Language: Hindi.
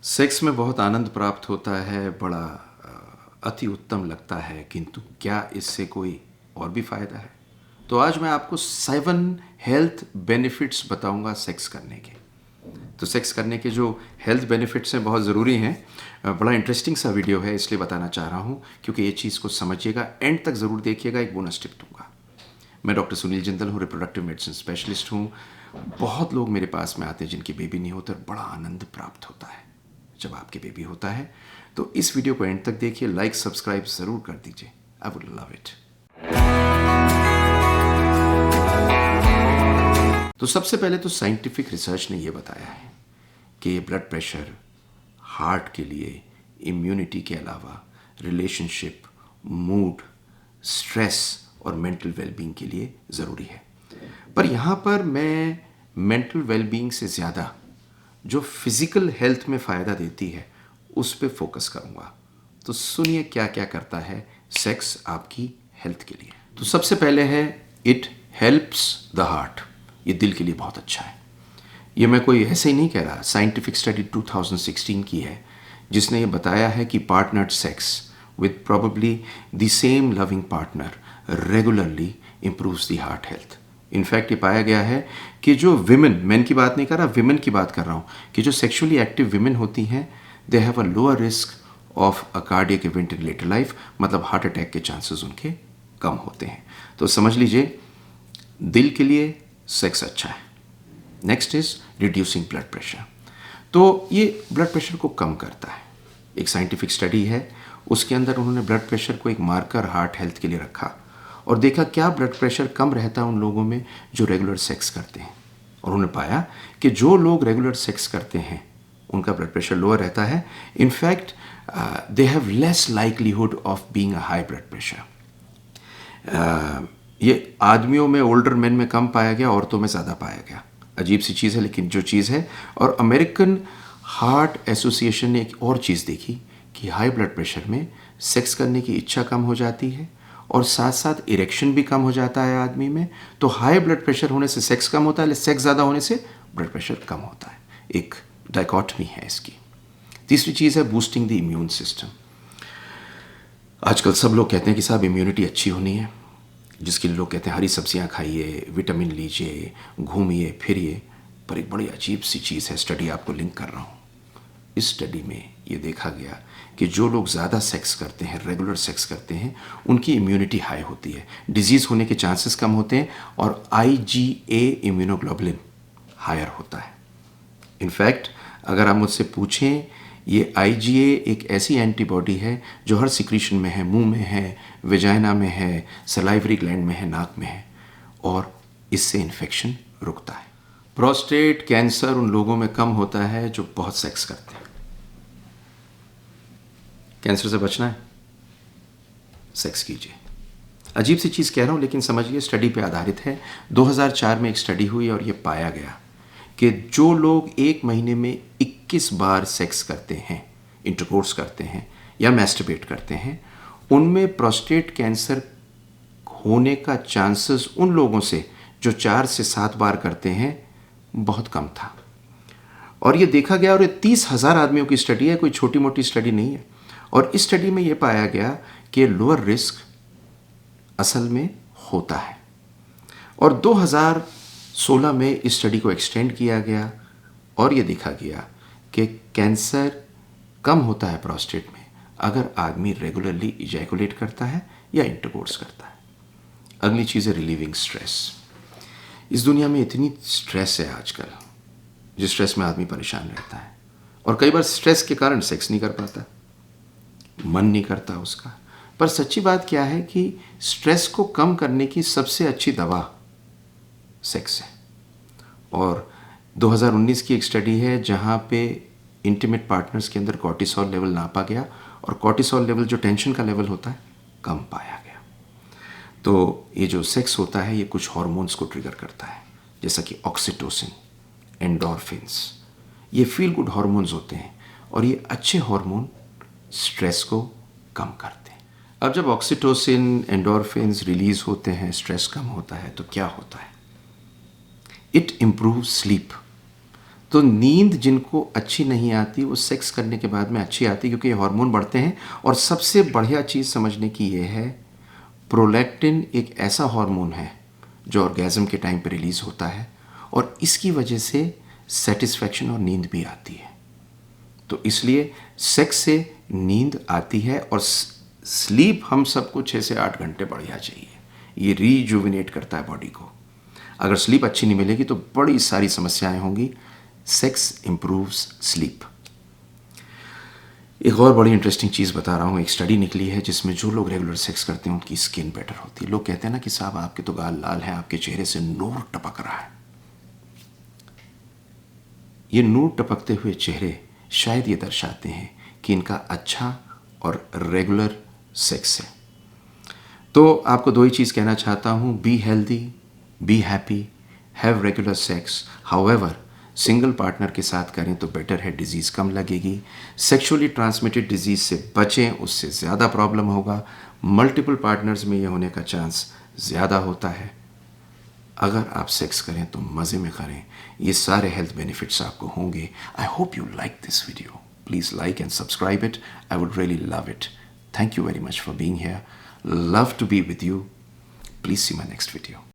सेक्स में बहुत आनंद प्राप्त होता है, बड़ा अति उत्तम लगता है, किंतु क्या इससे कोई और भी फ़ायदा है? तो आज मैं आपको 7 हेल्थ बेनिफिट्स बताऊंगा सेक्स करने के। तो सेक्स करने के जो हेल्थ बेनिफिट्स हैं बहुत ज़रूरी हैं। बड़ा इंटरेस्टिंग सा वीडियो है, इसलिए बताना चाह रहा हूँ क्योंकि ये चीज़ को समझिएगा, एंड तक ज़रूर देखिएगा, एक बोनस टिप दूंगा। मैं डॉक्टर सुनील जिंदल हूँ, रिप्रोडक्टिव मेडिसिन स्पेशलिस्ट हूँ। बहुत लोग मेरे पास में आते हैं जिनकी बेबी नहीं होता, बड़ा आनंद प्राप्त होता है जब आपके बेबी होता है। तो इस वीडियो को एंड तक देखिए, लाइक सब्सक्राइब ज़रूर कर दीजिए, आई वुड लव इट। तो सबसे पहले तो साइंटिफिक रिसर्च ने यह बताया है कि ये ब्लड प्रेशर हार्ट के लिए, इम्यूनिटी के अलावा रिलेशनशिप, मूड, स्ट्रेस और मेंटल वेलबींग के लिए ज़रूरी है। पर यहाँ पर मैं मेंटल वेलबींग से ज़्यादा जो फिज़िकल हेल्थ में फ़ायदा देती है उस पे फोकस करूँगा। तो सुनिए क्या क्या करता है सेक्स आपकी हेल्थ के लिए। तो सबसे पहले है इट हेल्प्स द हार्ट। ये दिल के लिए बहुत अच्छा है। ये मैं कोई ऐसे ही नहीं कह रहा, साइंटिफिक स्टडी 2016 की है जिसने ये बताया है कि partner sex with probably the same loving partner regularly improves the heart health. In fact ये पाया गया है कि जो विमेन, मैन की बात नहीं कर रहा, विमेन की बात कर रहा हूँ, कि जो सेक्सुअली एक्टिव विमेन होती हैं they have a lower risk of a cardiac event in later life, मतलब हार्ट अटैक के चांसेस उनके कम होते हैं। तो समझ लीजिए दिल के लिए सेक्स अच्छा है। Next is reducing blood pressure. तो ये ब्लड प्रेशर को कम करता है। एक साइंटिफिक स्टडी है, उसके अंदर उन्होंने ब्लड प्रेशर को एक मार्कर हार्ट हेल्थ के लिए रखा और देखा क्या ब्लड प्रेशर कम रहता है उन लोगों में जो रेगुलर सेक्स करते हैं। और उन्होंने पाया कि जो लोग रेगुलर सेक्स करते हैं उनका ब्लड प्रेशर लोअर रहता है। In fact they have less likelihood of being a high blood pressure. ये आदमियों में, ओल्डर मैन में कम पाया गया, औरतों में ज़्यादा पाया गया। अजीब सी चीज़ है लेकिन जो चीज़ है। और अमेरिकन हार्ट एसोसिएशन ने एक और चीज़ देखी कि हाई ब्लड प्रेशर में सेक्स करने की इच्छा कम हो जाती है और साथ साथ इरेक्शन भी कम हो जाता है आदमी में। तो हाई ब्लड प्रेशर होने से सेक्स कम होता है, सेक्स ज़्यादा होने से ब्लड प्रेशर कम होता है। एक डाइकोटमी है इसकी। तीसरी चीज़ है बूस्टिंग द इम्यून सिस्टम। आजकल सब लोग कहते हैं कि साहब इम्यूनिटी अच्छी होनी है, जिसके लिए लोग कहते हैं हरी सब्जियां खाइए, विटामिन लीजिए, घूमिए फिरिए। पर एक बड़ी अजीब सी चीज़ है, स्टडी आपको लिंक कर रहा हूँ। इस स्टडी में ये देखा गया कि जो लोग ज़्यादा सेक्स करते हैं, रेगुलर सेक्स करते हैं, उनकी इम्यूनिटी हाई होती है, डिजीज़ होने के चांसेस कम होते हैं और IgA इम्यूनोग्लोबुलिन हायर होता है। इनफैक्ट अगर आप मुझसे पूछें, ये IgA एक ऐसी एंटीबॉडी है जो हर सिक्रीशन में है, मुंह में है, वेजाइना में है, सलाइवरी ग्लैंड में है, नाक में है, और इससे इन्फेक्शन रुकता है। प्रोस्टेट कैंसर उन लोगों में कम होता है जो बहुत सेक्स करते हैं। कैंसर से बचना है, सेक्स कीजिए। अजीब सी चीज़ कह रहा हूँ लेकिन समझिए, स्टडी पे आधारित है। 2004 में एक स्टडी हुई और ये पाया गया कि जो लोग एक महीने में 21 बार सेक्स करते हैं, इंटरकोर्स करते हैं या मैस्टरबेट करते हैं, उनमें प्रोस्टेट कैंसर होने का चांसेस उन लोगों से जो 4 से 7 बार करते हैं बहुत कम था। और ये देखा गया, और ये 30,000 आदमियों की स्टडी है, कोई छोटी मोटी स्टडी नहीं है। और इस स्टडी में ये पाया गया कि लोअर रिस्क असल में होता है। और 2016 में इस स्टडी को एक्सटेंड किया गया और ये देखा गया कि कैंसर कम होता है प्रोस्टेट में अगर आदमी रेगुलरली इजैकुलेट करता है या इंटरकोर्स करता है। अगली चीज़ है रिलीविंग स्ट्रेस। इस दुनिया में इतनी स्ट्रेस है आजकल, जिस स्ट्रेस में आदमी परेशान रहता है और कई बार स्ट्रेस के कारण सेक्स नहीं कर पाता, मन नहीं करता उसका। पर सच्ची बात क्या है कि स्ट्रेस को कम करने की सबसे अच्छी दवा सेक्स है। और 2019 की एक स्टडी है जहाँ पे इंटीमेट पार्टनर्स के अंदर कॉर्टिसोल लेवल नापा गया और कॉर्टिसोल लेवल जो टेंशन का लेवल होता है कम पाया गया। तो ये जो सेक्स होता है ये कुछ हार्मोन्स को ट्रिगर करता है, जैसा कि ऑक्सीटोसिन, एंडोर्फिन्स। ये फील गुड हार्मोन्स होते हैं और ये अच्छे हार्मोन स्ट्रेस को कम करते हैं। अब जब ऑक्सीटोसिन, एंडोर्फिन्स रिलीज होते हैं, स्ट्रेस कम होता है, तो क्या होता है? It improve sleep. तो नींद जिनको अच्छी नहीं आती वो सेक्स करने के बाद में अच्छी आती, क्योंकि ये हार्मोन बढ़ते हैं। और सबसे बढ़िया चीज़ समझने की ये है, प्रोलैक्टिन एक ऐसा हार्मोन है जो ऑर्गेज़म के टाइम पे रिलीज़ होता है, और इसकी वजह से सेटिस्फैक्शन और नींद भी आती है। तो इसलिए सेक्स से नींद आती है, और स्लीप हम सबको 6 से 8 घंटे बढ़िया चाहिए। ये रीजुविनेट करता है बॉडी को। अगर स्लीप अच्छी नहीं मिलेगी तो बड़ी सारी समस्याएं होंगी। Sex improves sleep. एक और बड़ी इंटरेस्टिंग चीज़ बता रहा हूँ। एक स्टडी निकली है जिसमें जो लोग रेगुलर सेक्स करते हैं उनकी स्किन बेटर होती है। लोग कहते हैं ना कि साहब आपके तो गाल लाल हैं, आपके चेहरे से नूर टपक रहा है। ये नूर टपकते हुए चेहरे शायद ये दर्शाते हैं कि इनका अच्छा और रेगुलर सेक्स है। तो आपको दो ही चीज़ कहना चाहता हूँ, be healthy, be happy, have regular sex. However single partner के साथ करें तो बेटर है, डिजीज़ कम लगेगी। सेक्सुअली ट्रांसमिटेड डिजीज़ से बचें, उससे ज़्यादा प्रॉब्लम होगा। मल्टीपल पार्टनर्स में ये होने का चांस ज़्यादा होता है। अगर आप सेक्स करें तो मज़े में करें, ये सारे हेल्थ बेनिफिट्स आपको होंगे। I hope you like this video. Please like and subscribe it, I would really love it. Thank you very much for being here. Love to be with you. Please see my next video.